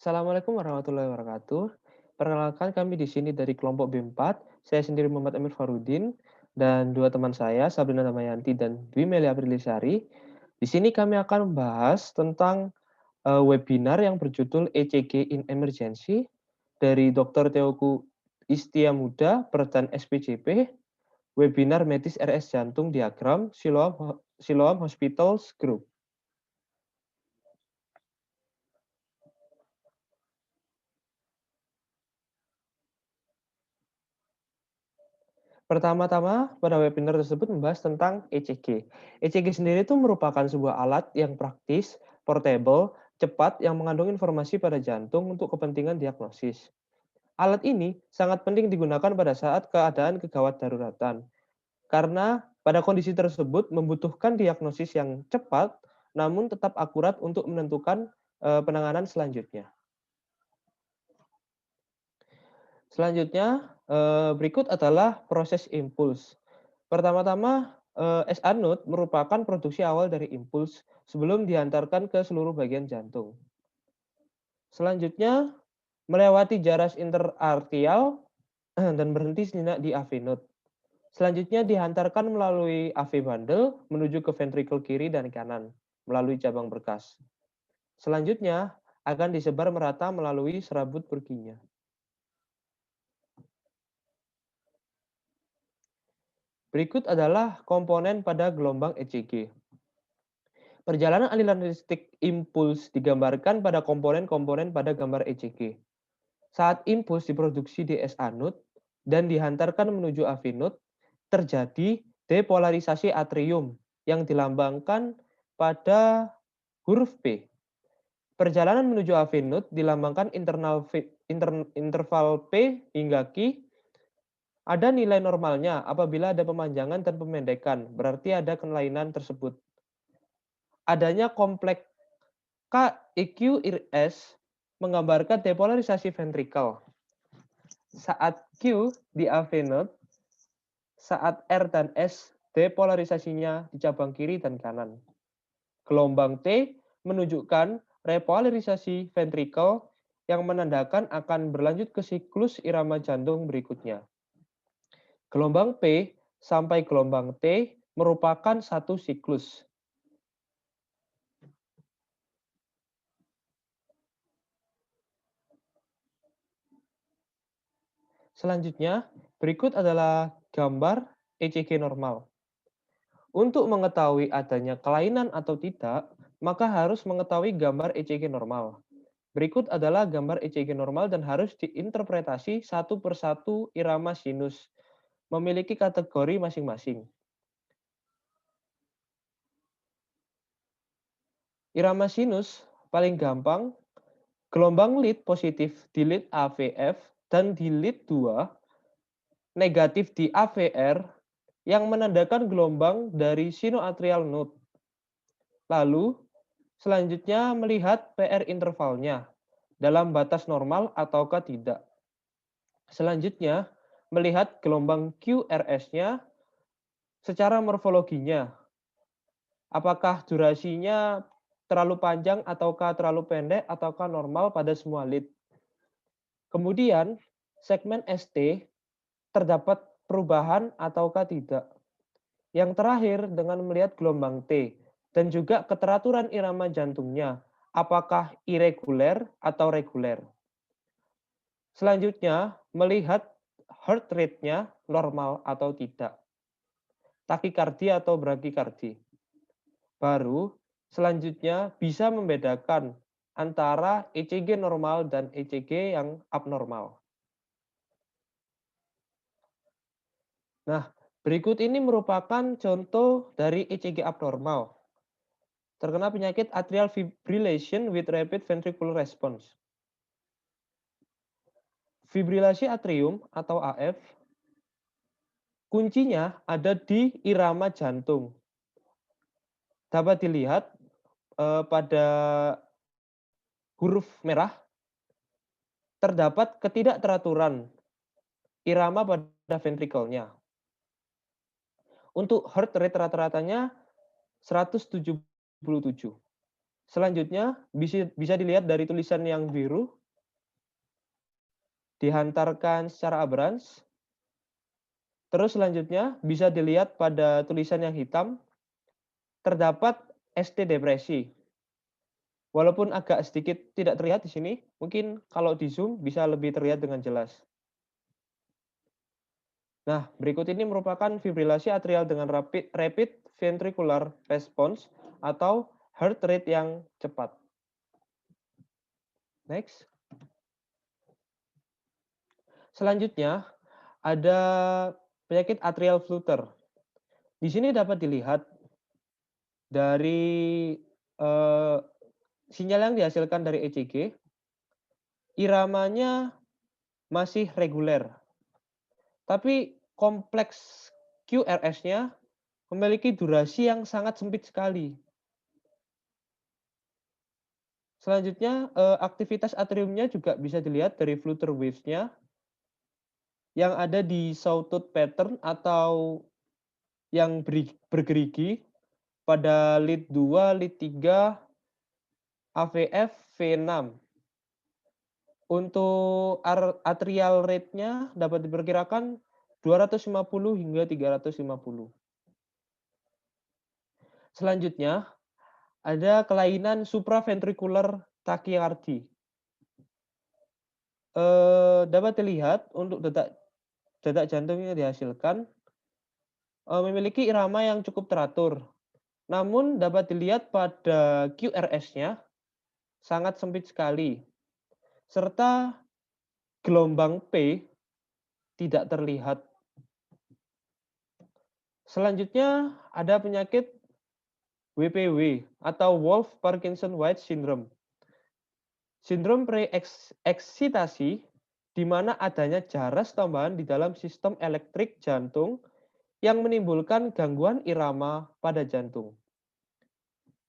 Assalamualaikum warahmatullahi wabarakatuh. Perkenalkan kami di sini dari kelompok B4. Saya sendiri Muhammad Amir Farudin dan dua teman saya, Sabrina Damayanti dan Dwi Meli Aprilisari. Di sini kami akan membahas tentang webinar yang berjudul ECG in Emergency dari Dr. Teoku Istia Muda, Perdan SPJP, webinar medis RS jantung diagram Siloam Hospitals Group. Pertama-tama, pada webinar tersebut membahas tentang ECG. ECG sendiri itu merupakan sebuah alat yang praktis, portable, cepat yang mengandung informasi pada jantung untuk kepentingan diagnosis. Alat ini sangat penting digunakan pada saat keadaan kegawat daruratan, karena pada kondisi tersebut membutuhkan diagnosis yang cepat, namun tetap akurat untuk menentukan penanganan selanjutnya. Selanjutnya, berikut adalah proses impuls. Pertama-tama, SA node merupakan produksi awal dari impuls sebelum diantarkan ke seluruh bagian jantung. Selanjutnya, melewati jaras interarterial dan berhenti sejenak di AV node. Selanjutnya dihantarkan melalui AV bundle menuju ke ventrikel kiri dan kanan melalui cabang berkas. Selanjutnya akan disebar merata melalui serabut Purkinje. Berikut adalah komponen pada gelombang ECG. Perjalanan aliran listrik impuls digambarkan pada komponen-komponen pada gambar ECG. Saat impuls diproduksi di SA node dan dihantarkan menuju AV node, terjadi depolarisasi atrium yang dilambangkan pada huruf P. Perjalanan menuju AV node dilambangkan interval P hingga Q. Ada nilai normalnya apabila ada pemanjangan dan pemendekan, berarti ada kelainan tersebut. Adanya kompleks KEQ-RS menggambarkan depolarisasi ventrikel. Saat Q di AV node, saat R dan S depolarisasinya di cabang kiri dan kanan. Gelombang T menunjukkan repolarisasi ventrikel yang menandakan akan berlanjut ke siklus irama jantung berikutnya. Gelombang P sampai gelombang T merupakan satu siklus. Selanjutnya, berikut adalah gambar ECG normal. Untuk mengetahui adanya kelainan atau tidak, maka harus mengetahui gambar ECG normal. Berikut adalah gambar ECG normal dan harus diinterpretasi satu persatu irama sinus, memiliki kategori masing-masing. Irama sinus paling gampang, gelombang lead positif di lead AVF dan di lead 2, negatif di AVR, yang menandakan gelombang dari sinoatrial node. Lalu, selanjutnya melihat PR intervalnya, dalam batas normal ataukah tidak. Selanjutnya, melihat gelombang QRS-nya secara morfologinya. Apakah durasinya terlalu panjang ataukah terlalu pendek ataukah normal pada semua lead. Kemudian, segmen ST terdapat perubahan ataukah tidak. Yang terakhir dengan melihat gelombang T dan juga keteraturan irama jantungnya, apakah irregular atau reguler. Selanjutnya, melihat heart rate-nya normal atau tidak. Takikardi atau brakikardi. Baru selanjutnya bisa membedakan antara ECG normal dan ECG yang abnormal. Nah, berikut ini merupakan contoh dari ECG abnormal. Terkena penyakit atrial fibrillation with rapid ventricular response. Fibrilasi atrium atau AF, kuncinya ada di irama jantung. Dapat dilihat pada huruf merah, terdapat ketidakteraturan irama pada ventrikelnya. Untuk heart rate rata-ratanya 177. Selanjutnya bisa dilihat dari tulisan yang biru dihantarkan secara abrans. Terus selanjutnya bisa dilihat pada tulisan yang hitam terdapat ST depresi. Walaupun agak sedikit tidak terlihat di sini, mungkin kalau di zoom bisa lebih terlihat dengan jelas. Nah, berikut ini merupakan fibrilasi atrial dengan rapid ventricular response atau heart rate yang cepat. Next. Selanjutnya, ada penyakit atrial flutter. Di sini dapat dilihat dari sinyal yang dihasilkan dari ECG, iramanya masih reguler. Tapi kompleks QRS-nya memiliki durasi yang sangat sempit sekali. Selanjutnya, aktivitas atriumnya juga bisa dilihat dari flutter waves-nya yang ada di sawtooth pattern atau yang bergerigi pada lead 2, lead 3, AVF, V6. Untuk atrial rate-nya dapat diperkirakan 250 hingga 350. Selanjutnya, ada kelainan supraventricular tachycardia. Dapat dilihat untuk detak jantung yang dihasilkan memiliki irama yang cukup teratur. Namun dapat dilihat pada QRS-nya sangat sempit sekali. Serta gelombang P tidak terlihat. Selanjutnya ada penyakit WPW atau Wolff Parkinson White Syndrome. Sindrom preeksitasi di mana adanya jaras tambahan di dalam sistem elektrik jantung yang menimbulkan gangguan irama pada jantung.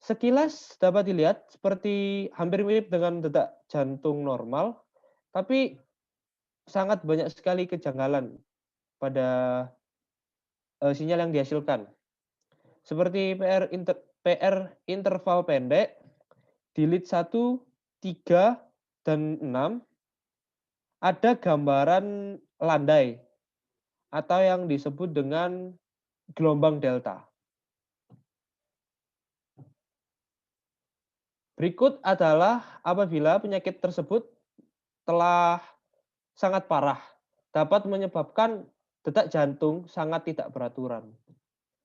Sekilas dapat dilihat seperti hampir mirip dengan detak jantung normal, tapi sangat banyak sekali kejanggalan pada sinyal yang dihasilkan. Seperti PR interval pendek di lead 1, 3, dan 6 ada gambaran landai atau yang disebut dengan gelombang delta. Berikut adalah apabila penyakit tersebut telah sangat parah, dapat menyebabkan detak jantung sangat tidak beraturan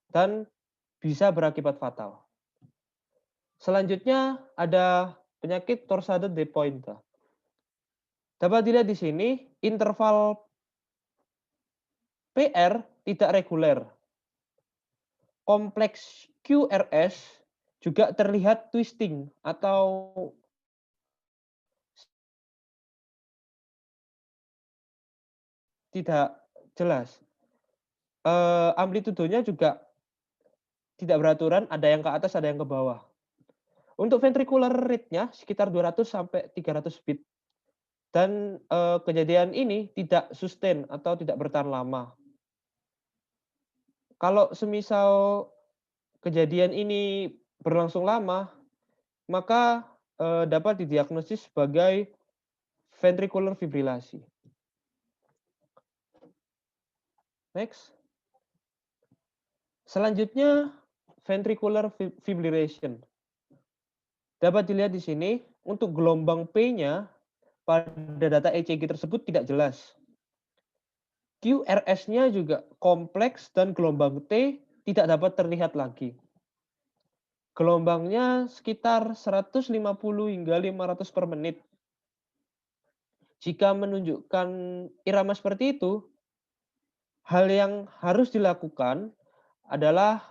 dan bisa berakibat fatal. Selanjutnya ada penyakit torsade de Pointes. Dapat dilihat di sini interval PR tidak reguler. Kompleks QRS juga terlihat twisting atau tidak jelas. Amplitudonya juga tidak beraturan, ada yang ke atas, ada yang ke bawah. Untuk ventricular rate-nya sekitar 200 sampai 300 beat. Dan kejadian ini tidak sustain atau tidak bertahan lama. Kalau semisal kejadian ini berlangsung lama, maka dapat didiagnosis sebagai ventricular fibrilasi. Next. Selanjutnya, ventricular fibrillation. Dapat dilihat di sini, untuk gelombang P-nya pada data ECG tersebut tidak jelas. QRS-nya juga kompleks dan gelombang T tidak dapat terlihat lagi. Gelombangnya sekitar 150 hingga 500 per menit. Jika menunjukkan irama seperti itu, hal yang harus dilakukan adalah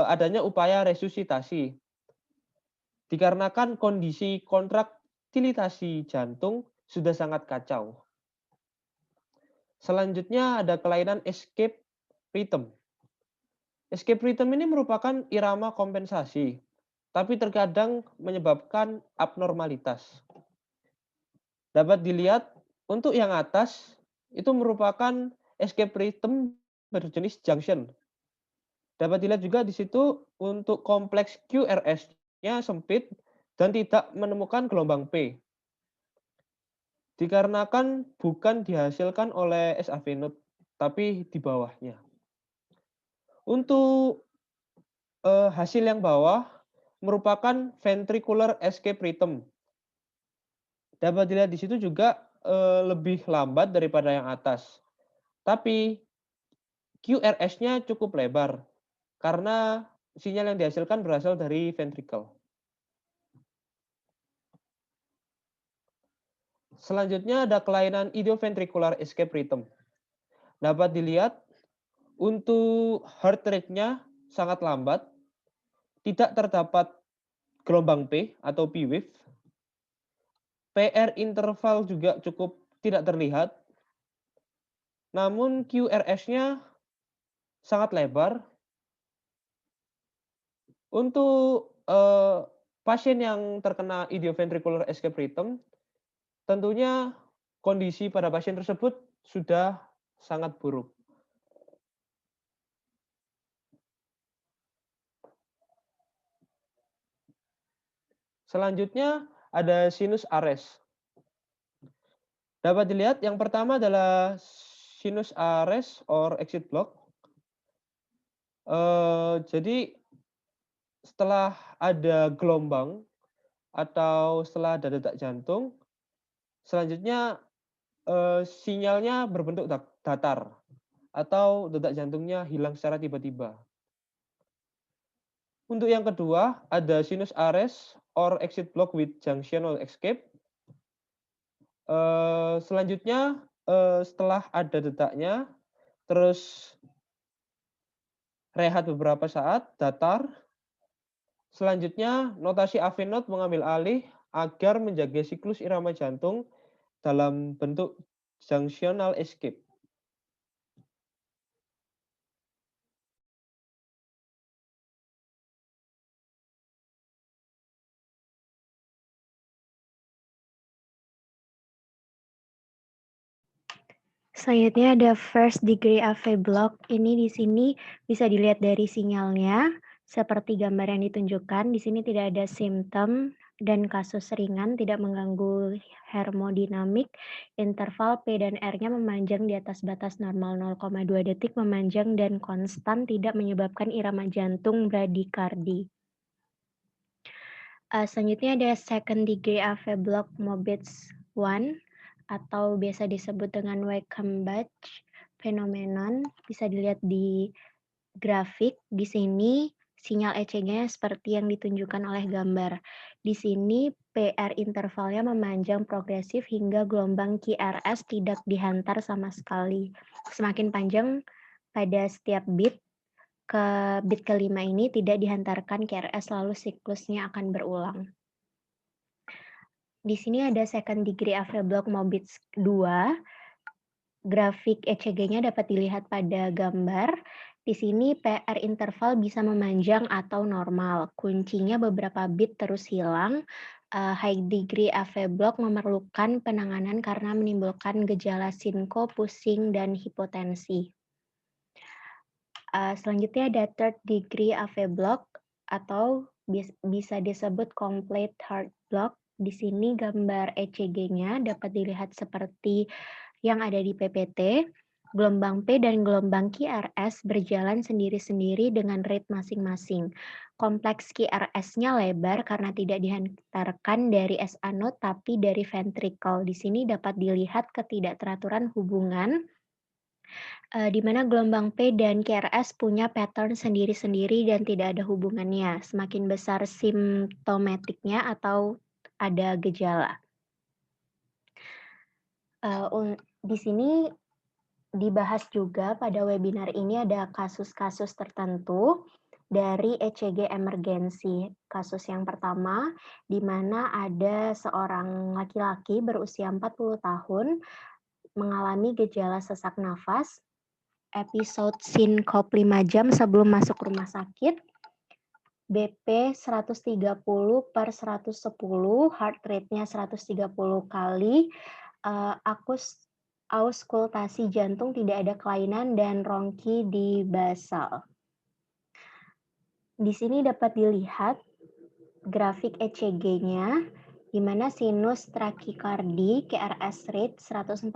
adanya upaya resusitasi. Dikarenakan kondisi kontraktilitasi jantung sudah sangat kacau. Selanjutnya ada kelainan escape rhythm. Escape rhythm ini merupakan irama kompensasi, tapi terkadang menyebabkan abnormalitas. Dapat dilihat untuk yang atas itu merupakan escape rhythm berjenis junction. Dapat dilihat juga di situ untuk kompleks QRS-nya sempit dan tidak menemukan gelombang P, dikarenakan bukan dihasilkan oleh SAV node, tapi di bawahnya. Untuk hasil yang bawah merupakan ventricular escape rhythm. Dapat dilihat di situ juga lebih lambat daripada yang atas. Tapi QRS-nya cukup lebar karena sinyal yang dihasilkan berasal dari ventricle. Selanjutnya ada kelainan idioventricular escape rhythm. Dapat dilihat untuk heart rate-nya sangat lambat, tidak terdapat gelombang P atau P wave. PR interval juga cukup tidak terlihat. Namun QRS-nya sangat lebar. Untuk pasien yang terkena idioventricular escape rhythm, tentunya kondisi pada pasien tersebut sudah sangat buruk. Selanjutnya ada sinus arrest. Dapat dilihat yang pertama adalah sinus arrest or exit block. Jadi setelah ada gelombang atau setelah ada detak jantung, selanjutnya sinyalnya berbentuk datar atau detak jantungnya hilang secara tiba-tiba. Untuk yang kedua, ada sinus arrest or exit block with junctional escape. Selanjutnya, setelah ada detaknya, terus rehat beberapa saat, datar. Selanjutnya, notasi AV node mengambil alih agar menjaga siklus irama jantung dalam bentuk junctional escape. Selanjutnya ada first degree AV block. Ini di sini bisa dilihat dari sinyalnya seperti gambar yang ditunjukkan. Di sini tidak ada simptom dan kasus ringan, tidak mengganggu hemodinamik. Interval P dan R-nya memanjang di atas batas normal 0,2 detik, memanjang dan konstan, tidak menyebabkan irama jantung bradikardi. Selanjutnya ada second degree AV block Mobitz 1 atau biasa disebut dengan Wackenbach phenomenon. Bisa dilihat di grafik. Di sini sinyal ECG-nya seperti yang ditunjukkan oleh gambar. Di sini PR intervalnya memanjang progresif hingga gelombang QRS tidak dihantar sama sekali. Semakin panjang pada setiap bit, ke bit kelima ini tidak dihantarkan QRS, lalu siklusnya akan berulang. Di sini ada second degree AV block Mobitz 2. Grafik ECG-nya dapat dilihat pada gambar. Di sini PR interval bisa memanjang atau normal. Kuncinya beberapa bit terus hilang. High degree AV block memerlukan penanganan karena menimbulkan gejala sinko, pusing, dan hipotensi. Selanjutnya ada third degree AV block atau bisa disebut complete heart block. Di sini gambar ECG-nya dapat dilihat seperti yang ada di PPT. Gelombang P dan gelombang QRS berjalan sendiri-sendiri dengan rate masing-masing. Kompleks QRS-nya lebar karena tidak dihantarkan dari SA node tapi dari ventricle. Di sini dapat dilihat ketidakteraturan hubungan di mana gelombang P dan QRS punya pattern sendiri-sendiri dan tidak ada hubungannya. Semakin besar simptomatiknya atau ada gejala. Di sini dibahas juga pada webinar ini ada kasus-kasus tertentu dari ECG emergensi. Kasus yang pertama, di mana ada seorang laki-laki berusia 40 tahun mengalami gejala sesak nafas, episode sinkop 5 jam sebelum masuk rumah sakit, BP 130 per 110, heart rate-nya 130 kali, auskultasi jantung tidak ada kelainan, dan rongki di basal. Di sini dapat dilihat grafik ECG-nya, di mana sinus trakikardi QRS rate 140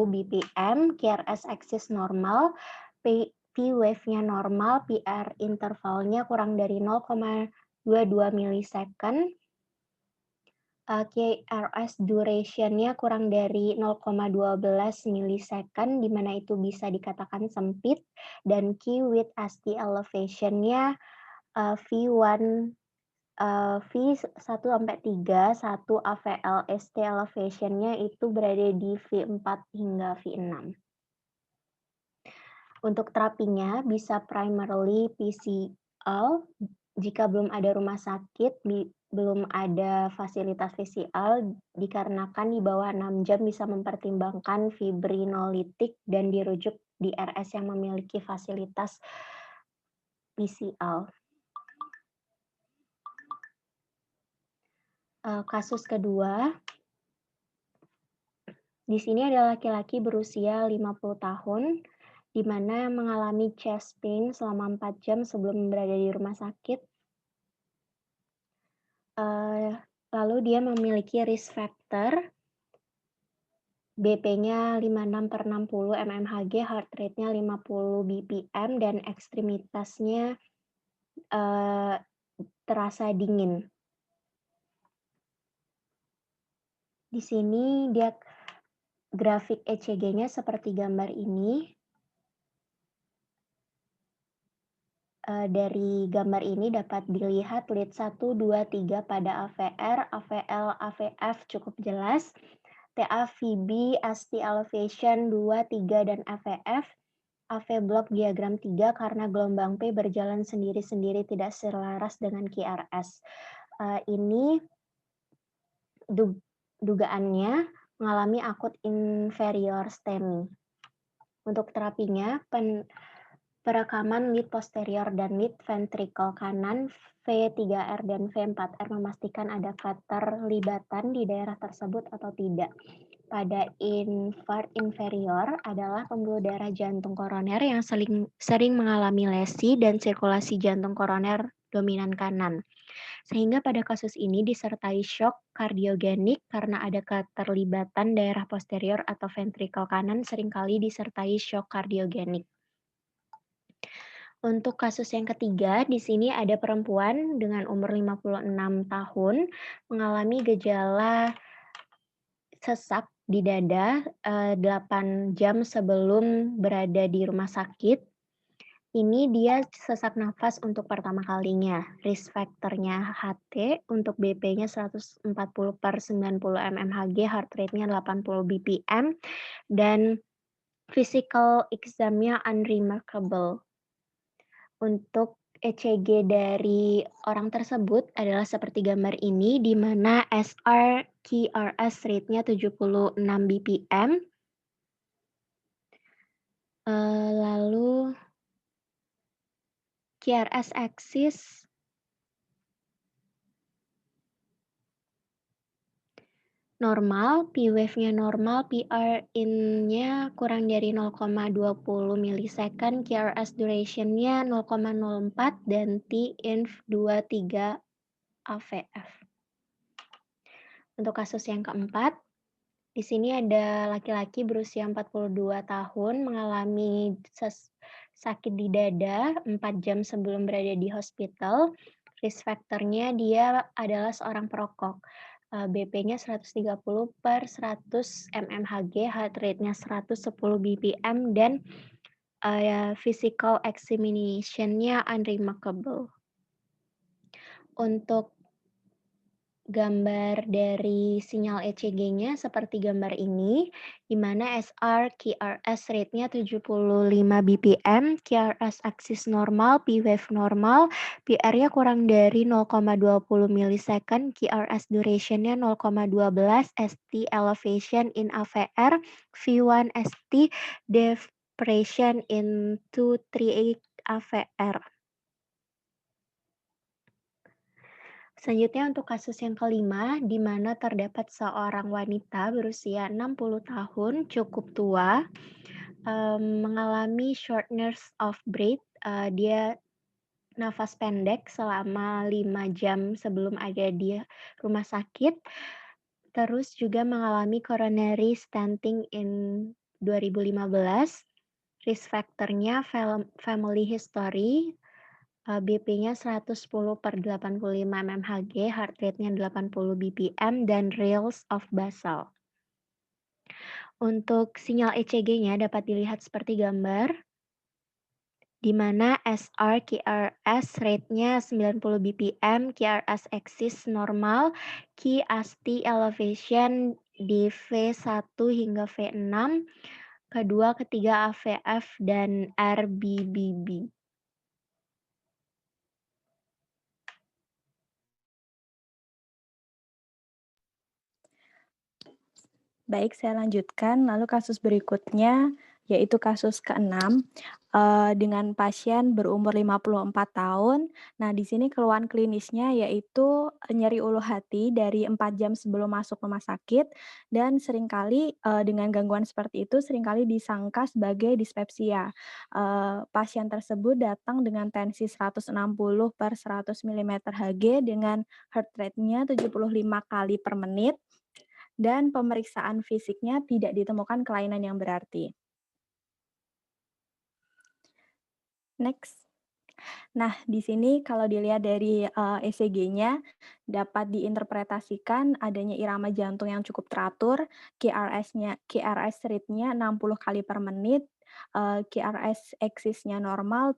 bpm, QRS axis normal, P wave-nya normal, PR intervalnya kurang dari 0,22 milisecond, QRS duration-nya kurang dari 0,12 milisecond, di mana itu bisa dikatakan sempit, dan Q with ST elevation-nya V1 V1-3, 1 AVL ST elevation-nya itu berada di V4 hingga V6. Untuk terapinya bisa primarily PCL jika belum ada rumah sakit, belum ada fasilitas PCL, dikarenakan di bawah 6 jam bisa mempertimbangkan fibrinolitik dan dirujuk di RS yang memiliki fasilitas PCL. Kasus kedua, di sini ada laki-laki berusia 50 tahun, di mana mengalami chest pain selama 4 jam sebelum berada di rumah sakit. Lalu dia memiliki risk factor, BP-nya 56/60 mmHg, heart rate-nya 50 bpm, dan ekstremitasnya terasa dingin. Di sini dia grafik ECG-nya seperti gambar ini. Dari gambar ini dapat dilihat lead 1, 2, 3 pada AVR, AVL, AVF cukup jelas. TA, VB, ST elevation 2, 3, dan AVF. AV block diagram 3 karena gelombang P berjalan sendiri-sendiri tidak selaras dengan QRS. Ini dugaannya mengalami akut inferior STEMI. Untuk terapinya, perekaman lead posterior dan lead ventricle kanan V3R dan V4R memastikan ada keterlibatan di daerah tersebut atau tidak. Pada invert inferior adalah pembuluh darah jantung koroner yang sering mengalami lesi dan sirkulasi jantung koroner dominan kanan. Sehingga pada kasus ini disertai shock kardiogenik karena ada keterlibatan daerah posterior atau ventricle kanan seringkali disertai shock kardiogenik. Untuk kasus yang ketiga, di sini ada perempuan dengan umur 56 tahun mengalami gejala sesak di dada 8 jam sebelum berada di rumah sakit. Ini dia sesak nafas untuk pertama kalinya. Risk factor-nya HT, untuk BP-nya 140/90 mmHg, heart rate-nya 80 bpm, dan physical exam-nya unremarkable. Untuk ECG dari orang tersebut adalah seperti gambar ini, di mana SR QRS rate-nya 76 bpm. Lalu QRS axis normal, P wave-nya normal, PR in-nya kurang dari 0,20 milisecond, QRS duration-nya 0,04, dan T inf 23 AVF. Untuk kasus yang keempat, di sini ada laki-laki berusia 42 tahun mengalami sakit di dada 4 jam sebelum berada di hospital. Risk factor-nya dia adalah seorang perokok. BP-nya 130/100 mmHg, heart rate-nya 110 bpm, dan physical examination-nya unremarkable. Untuk gambar dari sinyal ECG-nya seperti gambar ini, di mana SR QRS rate-nya 75 bpm, QRS axis normal, P wave normal, PR-nya kurang dari 0,20 milisecond, QRS duration-nya 0,12, ST elevation in AVR, V1 ST depression in 2-3 AVR. Selanjutnya untuk kasus yang kelima, di mana terdapat seorang wanita berusia 60 tahun, cukup tua, mengalami shortness of breath. Dia nafas pendek selama 5 jam sebelum ada di rumah sakit, terus juga mengalami coronary stenting in 2015, risk factor-nya family history, BP-nya 110/85 mmHg, heart rate-nya 80 bpm, dan Rales of Basal. Untuk sinyal ECG-nya dapat dilihat seperti gambar, di mana SR QRS rate-nya 90 bpm, QRS axis normal, Q asti elevation di V1 hingga V6, kedua, ketiga AVF, dan RBBB. Baik, saya lanjutkan. Lalu kasus berikutnya yaitu kasus ke-6 dengan pasien berumur 54 tahun. Nah, di sini keluhan klinisnya yaitu nyeri ulu hati dari 4 jam sebelum masuk rumah sakit dan seringkali dengan gangguan seperti itu seringkali disangka sebagai dispepsia. Pasien tersebut datang dengan tensi 160/100 mm Hg dengan heart rate-nya 75 kali per menit dan pemeriksaan fisiknya tidak ditemukan kelainan yang berarti. Next. Nah, di sini kalau dilihat dari ECG-nya dapat diinterpretasikan adanya irama jantung yang cukup teratur, QRS rate-nya 60 kali per menit, QRS axis-nya normal,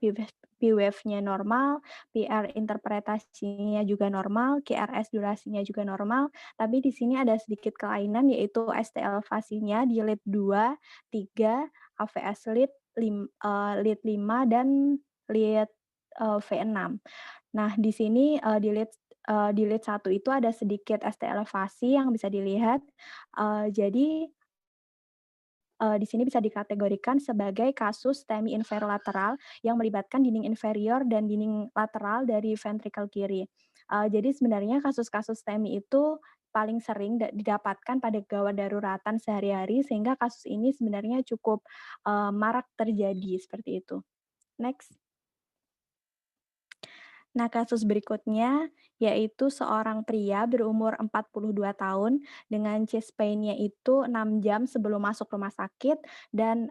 P-wave-nya normal, PR interpretasinya juga normal, QRS durasinya juga normal, tapi di sini ada sedikit kelainan yaitu ST elevasinya di lead 2, 3, AVS lead 5, dan lead V6. Nah, di sini di lead 1 itu ada sedikit ST elevasi yang bisa dilihat. Jadi di sini bisa dikategorikan sebagai kasus STEMI inferolateral yang melibatkan dinding inferior dan dinding lateral dari ventrikel kiri. Jadi sebenarnya kasus-kasus STEMI itu paling sering didapatkan pada gawat daruratan sehari-hari sehingga kasus ini sebenarnya cukup marak terjadi seperti itu. Next. Nah, kasus berikutnya yaitu seorang pria berumur 42 tahun dengan chest pain-nya itu 6 jam sebelum masuk rumah sakit dan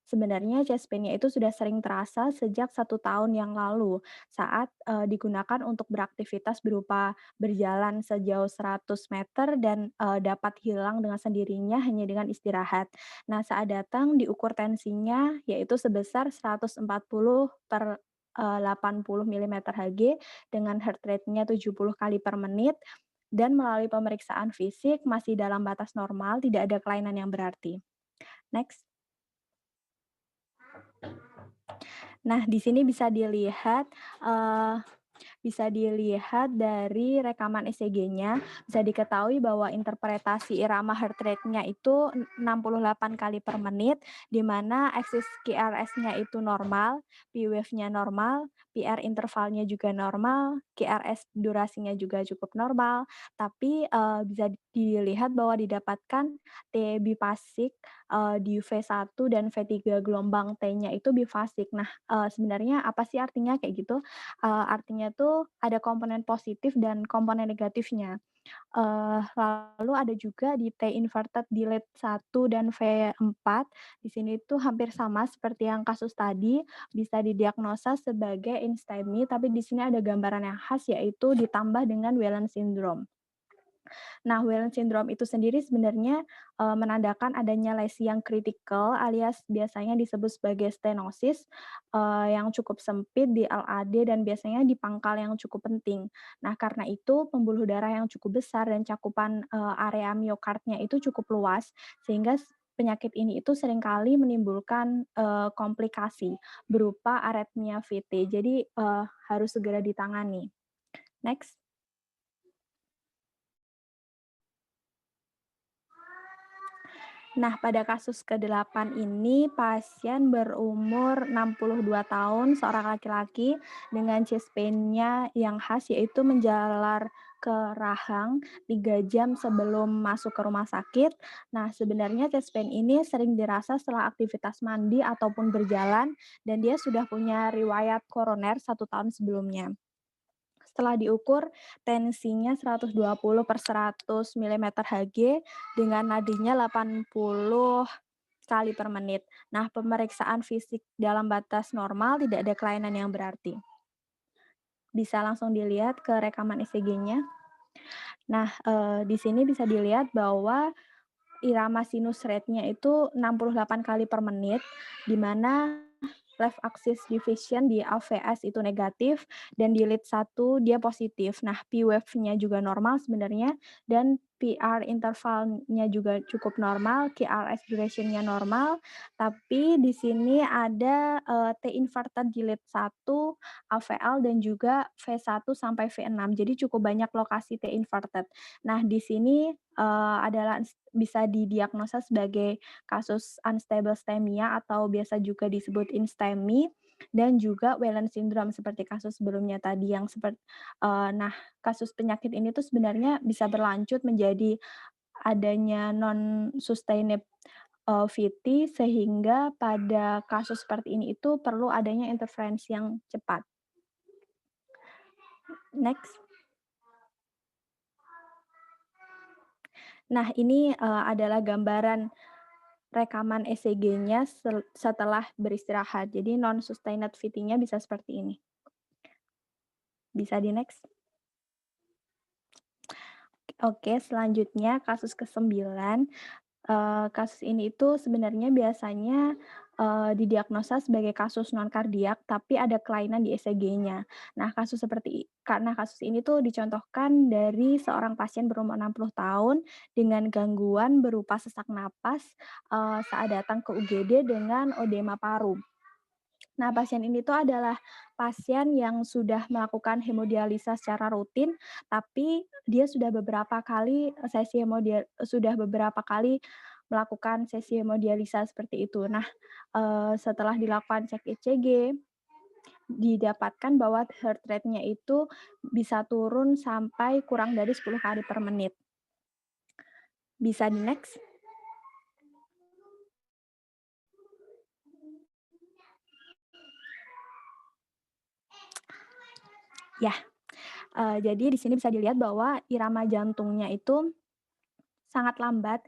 sebenarnya chest pain-nya itu sudah sering terasa sejak 1 tahun yang lalu saat digunakan untuk beraktivitas berupa berjalan sejauh 100 meter dan dapat hilang dengan sendirinya hanya dengan istirahat. Nah, saat datang diukur tensinya yaitu sebesar 140/80 mm Hg dengan heart rate-nya 70 kali per menit dan melalui pemeriksaan fisik masih dalam batas normal, tidak ada kelainan yang berarti. Next. Nah, di sini bisa dilihat dari rekaman ECG-nya, bisa diketahui bahwa interpretasi irama heart rate-nya itu 68 kali per menit, di mana axis QRS-nya itu normal, P-wave-nya normal, PR intervalnya juga normal, QRS durasinya juga cukup normal, tapi bisa dilihat bahwa didapatkan T bifasik di V1 dan V3 gelombang T-nya itu bifasik. Nah, sebenarnya apa sih artinya kayak gitu? Artinya tuh ada komponen positif dan komponen negatifnya. Lalu ada juga di T inverted di lead 1 dan V4, di sini tuh hampir sama seperti yang kasus tadi, bisa didiagnosa sebagai InSTEMI, tapi di sini ada gambaran yang khas yaitu ditambah dengan Whelan syndrome. Nah, Whelan syndrome itu sendiri sebenarnya menandakan adanya lesi yang kritikal alias biasanya disebut sebagai stenosis yang cukup sempit di LAD dan biasanya di pangkal yang cukup penting. Nah, karena itu pembuluh darah yang cukup besar dan cakupan area miokardnya itu cukup luas sehingga penyakit ini itu seringkali menimbulkan komplikasi berupa aritmia VT. Jadi harus segera ditangani. Next. Nah, pada kasus ke-8 ini pasien berumur 62 tahun, seorang laki-laki dengan chest pain-nya yang khas yaitu menjalar ke rahang 3 jam sebelum masuk ke rumah sakit. Nah, sebenarnya chest pain ini sering dirasa setelah aktivitas mandi ataupun berjalan dan dia sudah punya riwayat koroner 1 tahun sebelumnya. Setelah diukur, tensinya 120/100 mm Hg dengan nadinya 80 kali per menit. Nah, pemeriksaan fisik dalam batas normal, tidak ada kelainan yang berarti. Bisa langsung dilihat ke rekaman ECG-nya. Nah, di sini bisa dilihat bahwa irama sinus rate-nya itu 68 kali per menit, di mana left axis division di AVS itu negatif dan di lead 1 dia positif. Nah, P wave-nya juga normal sebenarnya dan PR intervalnya juga cukup normal, QRS duration-nya normal, tapi di sini ada T inverted di lead 1, AVL dan juga V1 sampai V6. Jadi cukup banyak lokasi T inverted. Nah, di sini adalah bisa didiagnosa sebagai kasus unstable stemia atau biasa juga disebut instami dan juga Whelan syndrome seperti kasus sebelumnya tadi yang nah, kasus penyakit ini tuh sebenarnya bisa berlanjut menjadi adanya non sustainable VT sehingga pada kasus seperti ini itu perlu adanya intervensi yang cepat. Next. Nah, ini adalah gambaran rekaman ECG-nya setelah beristirahat. Jadi non-sustained VT-nya bisa seperti ini. Bisa di-next. Oke, selanjutnya kasus ke-9. Kasus ini itu sebenarnya biasanya didiagnosa sebagai kasus non-kardiak, tapi ada kelainan di ECG-nya. Nah, karena kasus ini tuh dicontohkan dari seorang pasien berumur 60 tahun dengan gangguan berupa sesak napas saat datang ke UGD dengan odema paru. Nah, pasien ini tuh adalah pasien yang sudah melakukan hemodialisa secara rutin, tapi dia sudah beberapa kali melakukan sesi hemodialisa seperti itu. Nah, setelah dilakukan cek ECG, didapatkan bahwa heart rate-nya itu bisa turun sampai kurang dari 10 kali per menit. Bisa di-next. Ya, jadi di sini bisa dilihat bahwa irama jantungnya itu sangat lambat,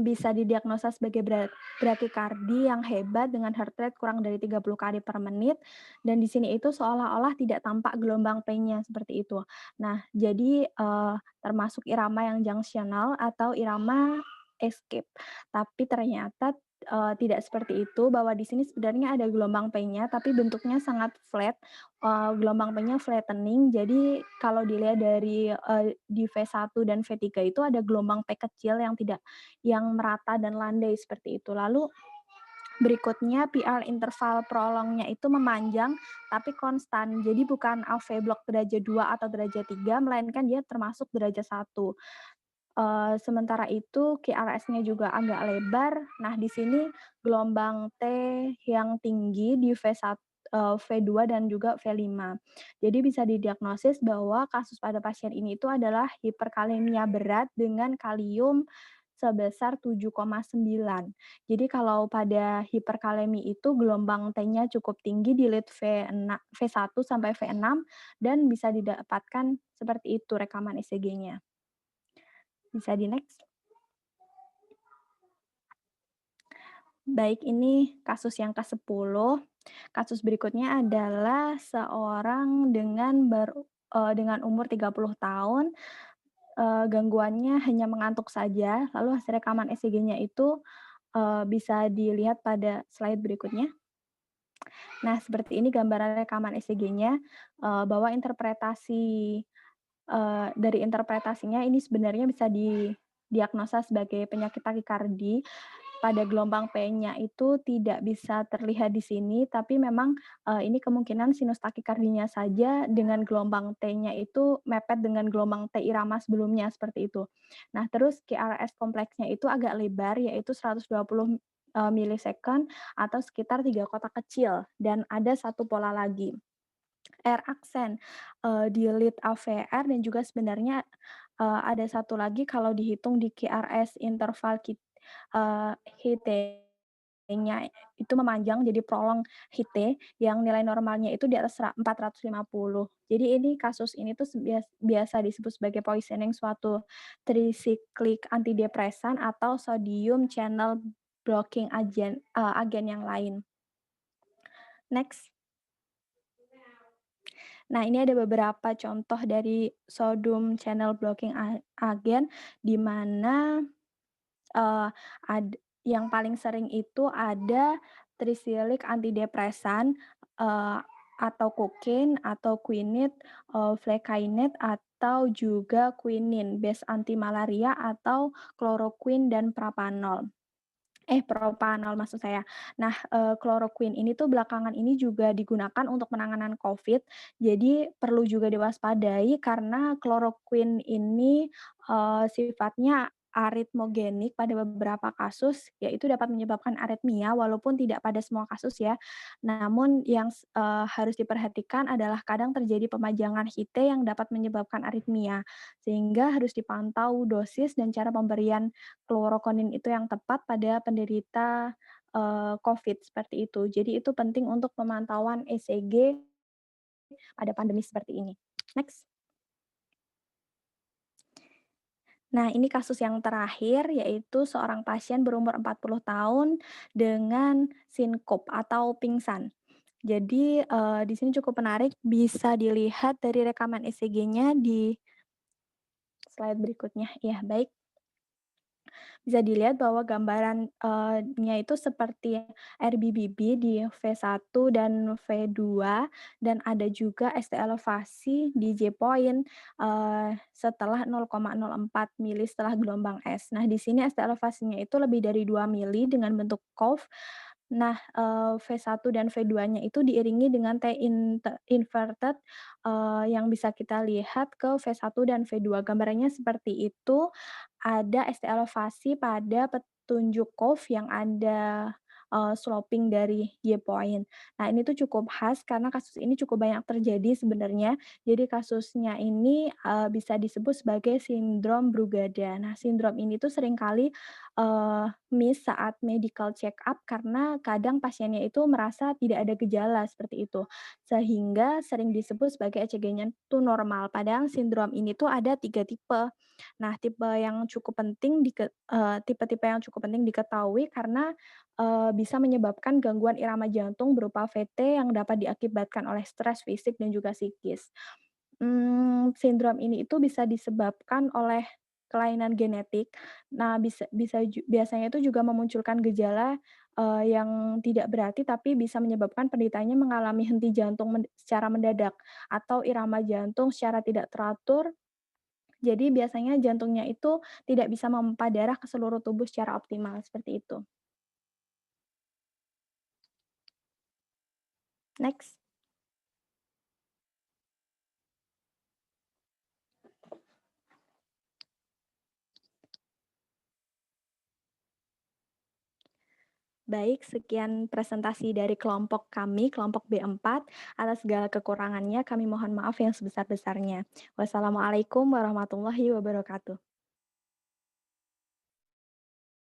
bisa didiagnosa sebagai brakikardi yang hebat dengan heart rate kurang dari 30 kali per menit, dan di sini itu seolah-olah tidak tampak gelombang P-nya, seperti itu. Nah, jadi, termasuk irama yang junctional atau irama escape. Tapi ternyata, tidak seperti itu, bahwa di sini sebenarnya ada gelombang P-nya, tapi bentuknya sangat flat, gelombang P-nya flattening. Jadi kalau dilihat dari, di V1 dan V3 itu ada gelombang P kecil yang merata dan landai seperti itu. Lalu berikutnya PR interval prolongnya itu memanjang tapi konstan. Jadi bukan AV block derajat 2 atau derajat 3, melainkan dia termasuk derajat 1. Sementara itu QRS-nya juga agak lebar. Nah, di sini gelombang T yang tinggi di V2 dan juga V5. Jadi bisa didiagnosis bahwa kasus pada pasien ini itu adalah hiperkalemia berat dengan kalium sebesar 7,9. Jadi kalau pada hiperkalemi itu gelombang T-nya cukup tinggi di lead V1 sampai V6 dan bisa didapatkan seperti itu rekaman ECG-nya. Bisa di-next. Baik, ini kasus yang ke-10. Kasus berikutnya adalah seorang dengan umur 30 tahun, gangguannya hanya mengantuk saja, lalu hasil rekaman ECG-nya itu, bisa dilihat pada slide berikutnya. Nah, seperti ini gambaran rekaman ECG-nya, bahwa dari interpretasinya ini sebenarnya bisa didiagnosa sebagai penyakit takikardi pada gelombang P-nya itu tidak bisa terlihat di sini, tapi memang, ini kemungkinan sinus takikardinya saja dengan gelombang T-nya itu mepet dengan gelombang T irama sebelumnya, seperti itu. Nah, terus QRS kompleksnya itu agak lebar, yaitu 120, milisecond atau sekitar 3 kotak kecil, dan ada satu pola lagi. R aksen, di lead AVR dan juga sebenarnya, ada satu lagi kalau dihitung di QRS interval HT-nya itu memanjang jadi prolong HT yang nilai normalnya itu di atas 450. Jadi ini kasus ini tuh biasa disebut sebagai poisoning suatu tricyclic antidepresan atau sodium channel blocking agen yang lain. Next. Nah, ini ada beberapa contoh dari sodium channel blocking agen di mana, eee, yang paling sering itu ada tricyclic antidepresan, eee, atau kokain atau quinine, flecainide atau juga quinine, base anti malaria atau chloroquine dan propanol maksud saya. Nah, chloroquine ini tuh belakangan ini juga digunakan untuk penanganan COVID, jadi perlu juga diwaspadai karena chloroquine ini, sifatnya aritmogenik pada beberapa kasus, yaitu dapat menyebabkan aritmia walaupun tidak pada semua kasus ya. Namun yang harus diperhatikan adalah kadang terjadi pemajangan HT yang dapat menyebabkan aritmia, sehingga harus dipantau dosis dan cara pemberian chloroquine itu yang tepat pada penderita, COVID, seperti itu. Jadi itu penting untuk pemantauan ECG pada pandemi seperti ini. Next. Nah, ini kasus yang terakhir, yaitu seorang pasien berumur 40 tahun dengan sinkop atau pingsan. Jadi, di sini cukup menarik, bisa dilihat dari rekaman ECG-nya di slide berikutnya. Ya, baik. Bisa dilihat bahwa gambaran, nya itu seperti RBBB di V1 dan V2 dan ada juga ST elevasi di J point, setelah 0,04 mili setelah gelombang S. Nah, di sini ST elevasinya itu lebih dari 2 mili dengan bentuk COV. Nah, V1 dan V2-nya itu diiringi dengan T inverted, yang bisa kita lihat ke V1 dan V2. Gambarannya seperti itu, ada ST elevasi pada petunjuk COV yang ada, sloping dari Y point. Nah, ini tuh cukup khas karena kasus ini cukup banyak terjadi sebenarnya. Jadi kasusnya ini, bisa disebut sebagai sindrom Brugada. Nah, sindrom ini tuh seringkali, miss saat medical check up karena kadang pasiennya itu merasa tidak ada gejala seperti itu, sehingga sering disebut sebagai ECG-nya tuh normal, padahal sindrom ini tuh ada 3 tipe. Nah, tipe-tipe yang cukup penting diketahui karena, bisa menyebabkan gangguan irama jantung berupa VT yang dapat diakibatkan oleh stres fisik dan juga psikis. Sindrom ini itu bisa disebabkan oleh kelainan genetik. Nah, biasanya itu juga memunculkan gejala, yang tidak berarti tapi bisa menyebabkan penderitanya mengalami henti jantung secara mendadak atau irama jantung secara tidak teratur. Jadi biasanya jantungnya itu tidak bisa memompa darah ke seluruh tubuh secara optimal, seperti itu. Next. Baik, sekian presentasi dari kelompok kami, kelompok B4. Atas segala kekurangannya kami mohon maaf yang sebesar-besarnya. Wassalamualaikum warahmatullahi wabarakatuh.